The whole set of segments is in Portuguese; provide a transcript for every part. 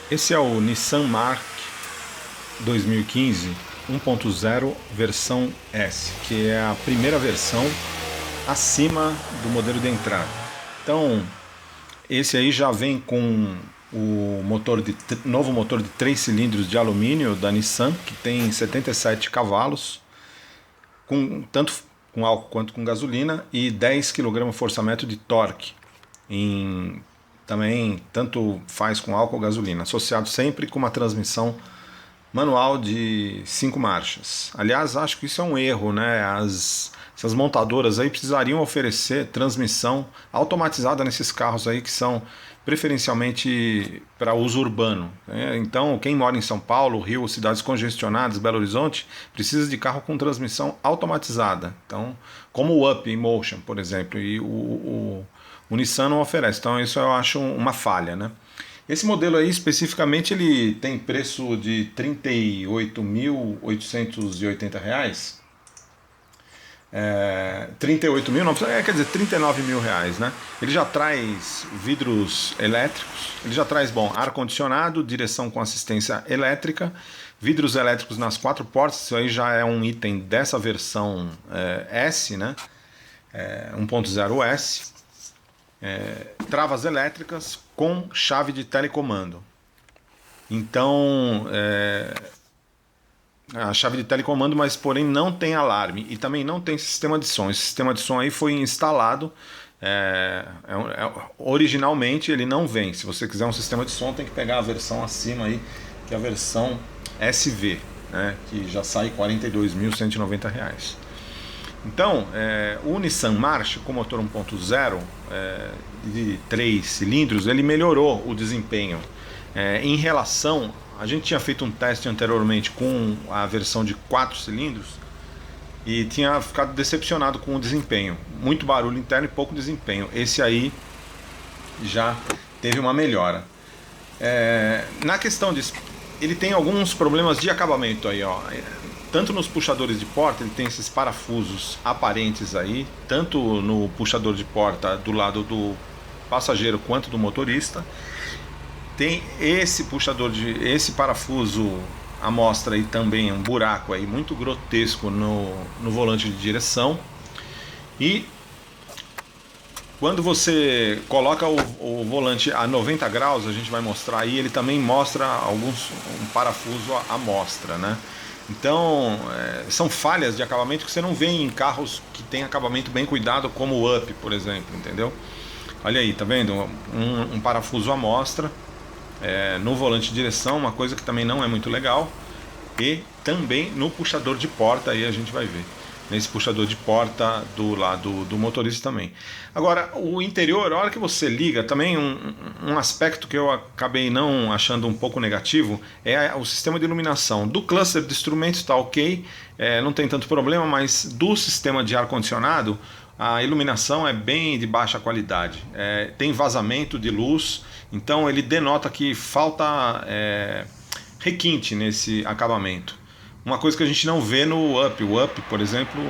Esse é o Nissan March 2015 1.0 versão S, que é a primeira versão acima do modelo de entrada. Então, esse aí já vem com o novo motor de 3 cilindros de alumínio da Nissan, que tem 77 cavalos, tanto com álcool quanto com gasolina, e 10 kgfm de torque. Também tanto faz com álcool ou gasolina, associado sempre com uma transmissão manual de 5 marchas. Aliás, acho que isso é um erro, né? Essas montadoras aí precisariam oferecer transmissão automatizada nesses carros aí que são preferencialmente para uso urbano, né? Então, quem mora em São Paulo, Rio, cidades congestionadas, Belo Horizonte, precisa de carro com transmissão automatizada. Então, como o Up Emotion, por exemplo, e o Nissan não oferece. Então, isso eu acho uma falha, né? Esse modelo aí especificamente ele tem preço de R$ 38.880. 38 mil, não, quer dizer, 39 mil reais, né? Ele já traz vidros elétricos, ele já traz, ar-condicionado, direção com assistência elétrica, vidros elétricos nas 4 portas, isso aí já é um item dessa versão S, né? 1.0 S. Travas elétricas com chave de telecomando. Então, a chave de telecomando, mas porém não tem alarme e também não tem sistema de som. Esse sistema de som aí foi instalado, originalmente ele não vem. Se você quiser um sistema de som, tem que pegar a versão acima aí, que é a versão SV, né, que já sai R$ 42.190. Então, o Nissan March com motor 1.0 de 3 cilindros, ele melhorou o desempenho. Em relação, a gente tinha feito um teste anteriormente com a versão de 4 cilindros e tinha ficado decepcionado com o desempenho. Muito barulho interno e pouco desempenho. Esse aí já teve uma melhora. Na questão de... ele tem alguns problemas de acabamento aí, ó. Tanto nos puxadores de porta, ele tem esses parafusos aparentes aí, tanto no puxador de porta do lado do passageiro quanto do motorista. Tem esse parafuso à mostra aí também, um buraco aí muito grotesco no volante de direção. E quando você coloca o volante a 90 graus, a gente vai mostrar aí, ele também mostra um parafuso à mostra, né? Então, são falhas de acabamento que você não vê em carros que tem acabamento bem cuidado, como o Up, por exemplo, entendeu? Olha aí, tá vendo? Um parafuso à mostra no volante de direção, uma coisa que também não é muito legal. E também no puxador de porta, aí a gente vai ver. Nesse puxador de porta do lado do motorista também. Agora, o interior, a hora que você liga, também um aspecto que eu acabei não achando um pouco negativo é o sistema de iluminação. Do cluster de instrumentos está ok, não tem tanto problema, mas do sistema de ar-condicionado, a iluminação é bem de baixa qualidade. Tem vazamento de luz, então ele denota que falta requinte nesse acabamento. Uma coisa que a gente não vê no Up. O Up, por exemplo,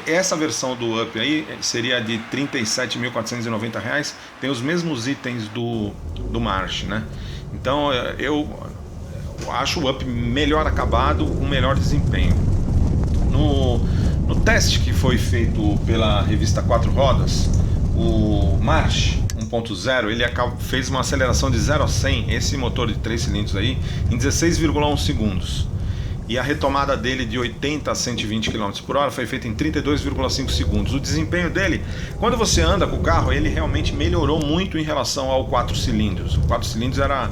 essa versão do Up aí seria de R$ 37.490, tem os mesmos itens do March, né? Então eu acho o Up melhor acabado, com melhor desempenho. No teste que foi feito pela revista 4 Rodas, o March 1.0, ele fez uma aceleração de 0 a 100, esse motor de 3 cilindros aí, em 16,1 segundos. E a retomada dele de 80 a 120 km por hora foi feita em 32,5 segundos. O desempenho dele, quando você anda com o carro, ele realmente melhorou muito em relação ao 4 cilindros. O 4 cilindros era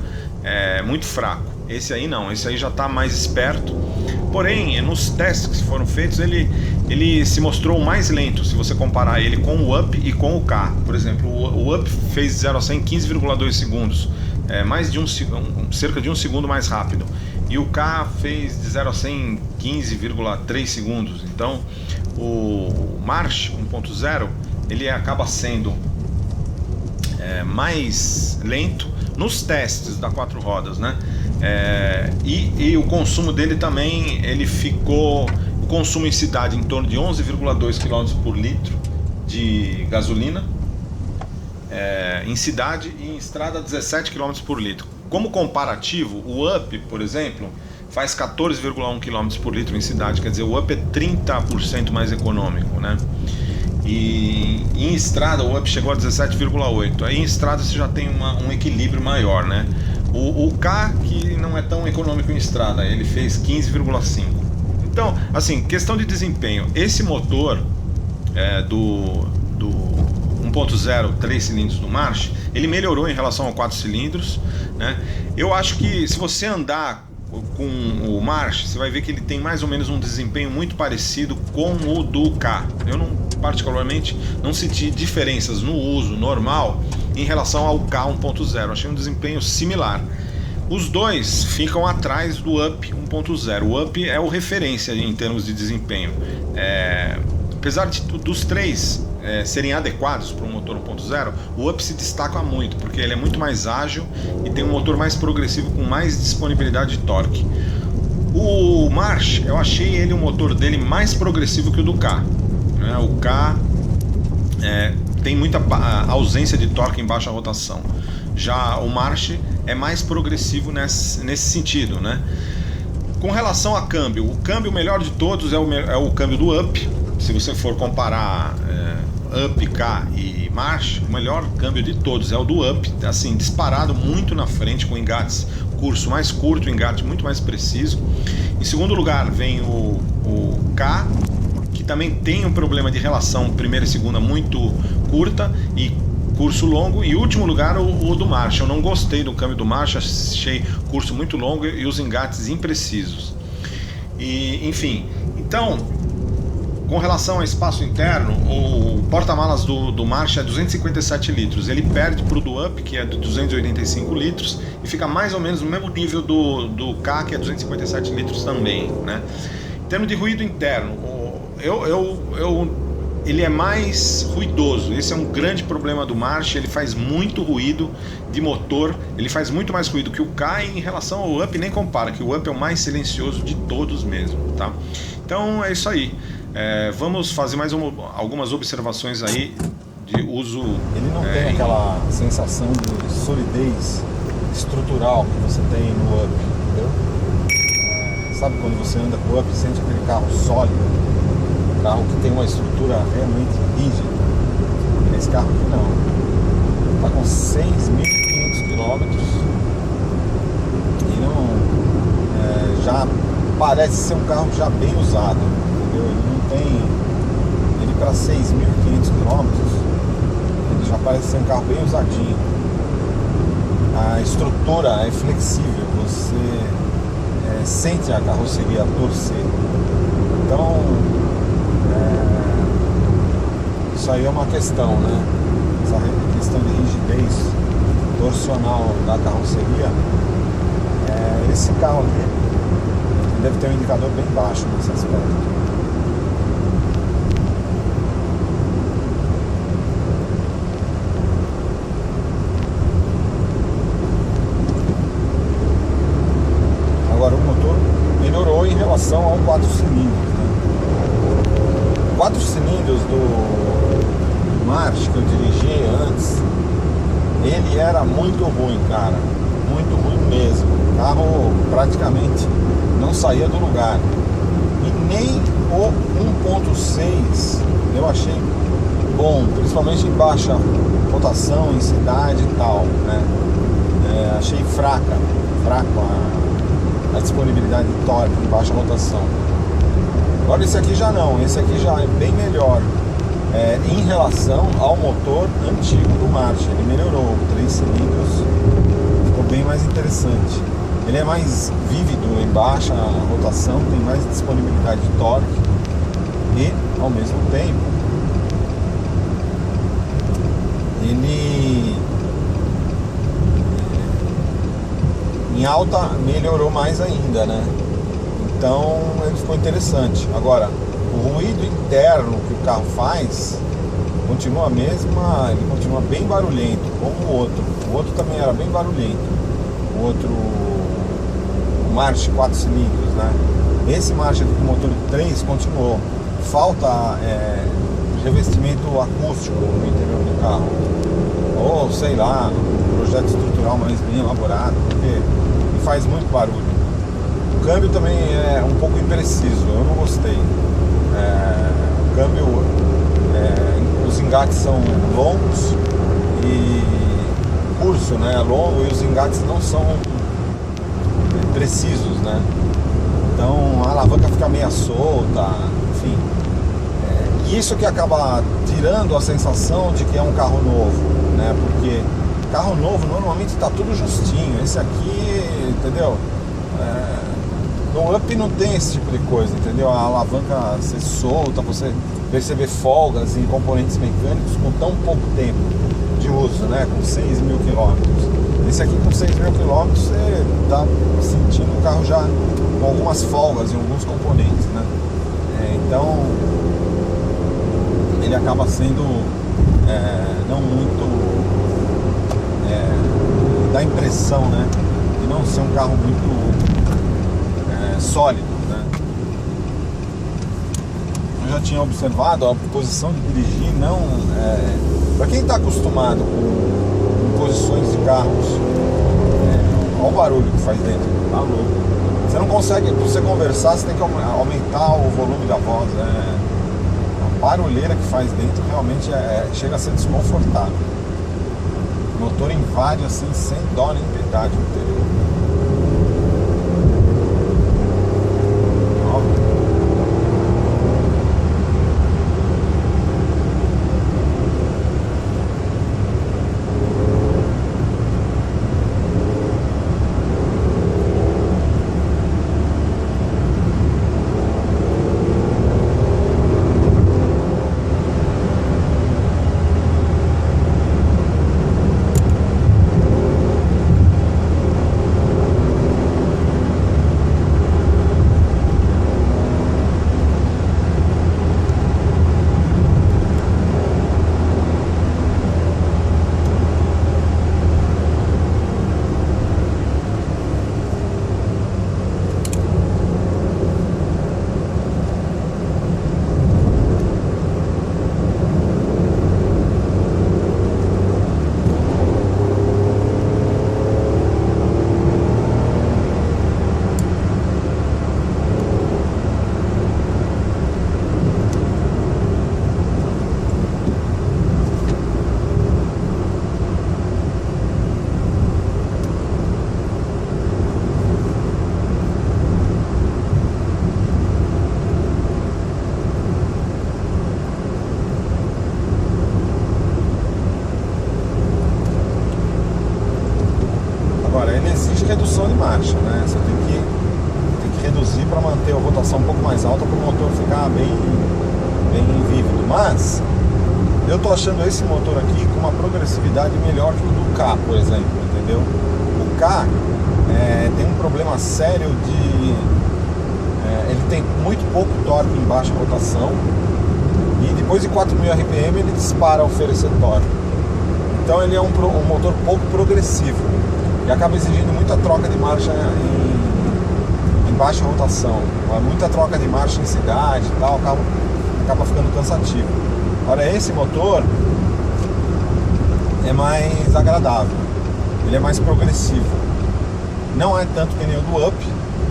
muito fraco. Esse aí não, esse aí já está mais esperto. Porém, nos testes que foram feitos, ele se mostrou mais lento, se você comparar ele com o Up e com o K. Por exemplo, o Up fez 0 a 100 em 15,2 segundos, cerca de 1 segundo mais rápido. E o K fez de 0 a 100 em 15,3 segundos. Então, o March 1.0 ele acaba sendo mais lento nos testes da 4 rodas, né? E o consumo dele também, ele ficou, o consumo em cidade em torno de 11,2 km por litro de gasolina, em cidade, e em estrada 17 km por litro. como comparativo, o Up, por exemplo, faz 14,1 km por litro em cidade, quer dizer, o Up é 30% mais econômico, né? E em estrada o Up chegou a 17,8. Aí em estrada você já tem um equilíbrio maior, né? O K, que não é tão econômico em estrada, ele fez 15,5. Então, assim, questão de desempenho, esse motor do 1.0 3 cilindros do March, ele melhorou em relação ao 4 cilindros, né? Eu acho que se você andar com o March, você vai ver que ele tem mais ou menos um desempenho muito parecido com o do K. Eu não, particularmente, não senti diferenças no uso normal em relação ao K 1.0. Achei um desempenho similar. Os dois ficam atrás do Up 1.0. O Up é o referência em termos de desempenho. Apesar dos três serem adequados para um motor 1.0, o Up se destaca muito, porque ele é muito mais ágil e tem um motor mais progressivo com mais disponibilidade de torque. O March, eu achei ele, o motor dele mais progressivo que o do K, né? O K tem muita ausência de torque em baixa rotação. Já o March é mais progressivo nesse sentido, né? Com relação a câmbio, o câmbio melhor de todos é o câmbio do Up. Se você for comparar Up, K e March, o melhor câmbio de todos é o do Up, assim, disparado muito na frente, com engates curso mais curto, engate muito mais preciso. Em segundo lugar vem o K, que também tem um problema de relação primeira e segunda muito curta e curso longo. E em último lugar o do March. Eu não gostei do câmbio do March, achei curso muito longo e os engates imprecisos. E, enfim, então, com relação ao espaço interno, o porta-malas do March é 257 litros. Ele perde para o do Up, que é de 285 litros, e fica mais ou menos no mesmo nível do K, que é 257 litros também, né? Em termos de ruído interno, ele é mais ruidoso. Esse é um grande problema do March. Ele faz muito ruído de motor, ele faz muito mais ruído que o K, e em relação ao Up nem compara, que o Up é o mais silencioso de todos mesmo, tá? Então é isso aí. Vamos fazer mais algumas observações aí de uso. Ele não tem aquela sensação de solidez estrutural que você tem no Up, entendeu? Sabe quando você anda com o Up e sente aquele carro sólido, um carro que tem uma estrutura realmente rígida? Esse carro aqui não. Está com 6.500 quilômetros e não, já parece ser um carro já bem usado, entendeu? Ele não tem, ele para 6.500 quilômetros, ele já parece ser um carro bem usadinho. A estrutura é flexível, você sente a carroceria torcer. Então, isso aí é uma questão, né? Essa questão de rigidez torsional da carroceria. Esse carro aqui deve ter um indicador bem baixo nesse aspecto. Agora o motor melhorou em relação ao 4 cilindros, né? 4 cilindros do March que eu dirigi antes, ele era muito ruim, cara, muito ruim mesmo. O carro praticamente não saía do lugar. E nem o 1.6 eu achei bom, principalmente em baixa rotação, em cidade e tal, né? Achei fraco a disponibilidade de torque em baixa rotação. Agora esse aqui já não, esse aqui já é bem melhor em relação ao motor antigo do March. Ele melhorou, 3 cilindros, ficou bem mais interessante. Ele é mais vívido em baixa rotação, tem mais disponibilidade de torque e, ao mesmo tempo, ele em alta melhorou mais ainda, né? Então ele ficou interessante. Agora, o ruído interno que o carro faz continua a mesma, ele continua bem barulhento, como o outro. O outro também era bem barulhento. O outro, o March 4 cilindros, né? Esse March aqui com motor de 3 continuou. Falta revestimento acústico no interior do carro. Ou sei lá, projeto estrutural mais bem elaborado, porque ele faz muito barulho. O câmbio também é um pouco impreciso, eu não gostei. O câmbio, os engates são longos e o curso, né, é longo e os engates não são precisos, né? Então a alavanca fica meio solta, enfim. Isso que acaba tirando a sensação de que é um carro novo, né? Porque carro novo normalmente está tudo justinho. Esse aqui, entendeu? No Up não tem esse tipo de coisa, entendeu? A alavanca ser solta, você perceber folgas em componentes mecânicos com tão pouco tempo de uso, né? Com 6 mil quilômetros. Esse aqui com 6 mil quilômetros você está sentindo o carro já com algumas folgas em alguns componentes, né? Então ele acaba sendo não muito dá a impressão, né, de não ser um carro muito sólido, né? Eu já tinha observado a posição de dirigir, não para quem está acostumado com posições de carros, olha o barulho que faz dentro, tá louco. Você não consegue, para você conversar, você tem que aumentar o volume da voz, a barulheira que faz dentro realmente chega a ser desconfortável. O motor invade assim sem dó nem piedade o interior. Redução de marcha, né? Você tem que reduzir para manter a rotação um pouco mais alta para o motor ficar bem vívido. Mas eu tô achando esse motor aqui com uma progressividade melhor que o do K, por exemplo, entendeu? O K tem um problema sério de ele tem muito pouco torque em baixa rotação e depois de 4.000 RPM ele dispara a oferecer torque. Então ele é um motor pouco progressivo e acaba exigindo muita troca de marcha em baixa rotação, muita troca de marcha em cidade e tal, acaba ficando cansativo. Agora esse motor é mais agradável, ele é mais progressivo, não é tanto que nem o do Up,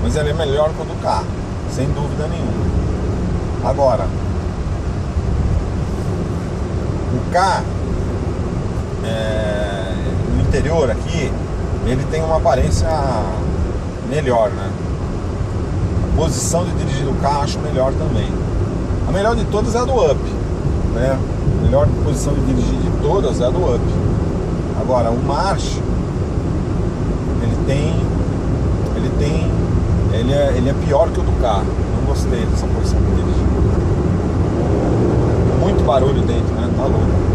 mas ele é melhor que o do K, sem dúvida nenhuma. Agora o K no interior aqui ele tem uma aparência melhor, né? A posição de dirigir do carro acho melhor também. A melhor de todas é a do Up, né? A melhor posição de dirigir de todas é a do Up. Agora o March ele é pior que o do carro. Não gostei dessa posição de dirigir. Muito barulho dentro, né? Tá louco.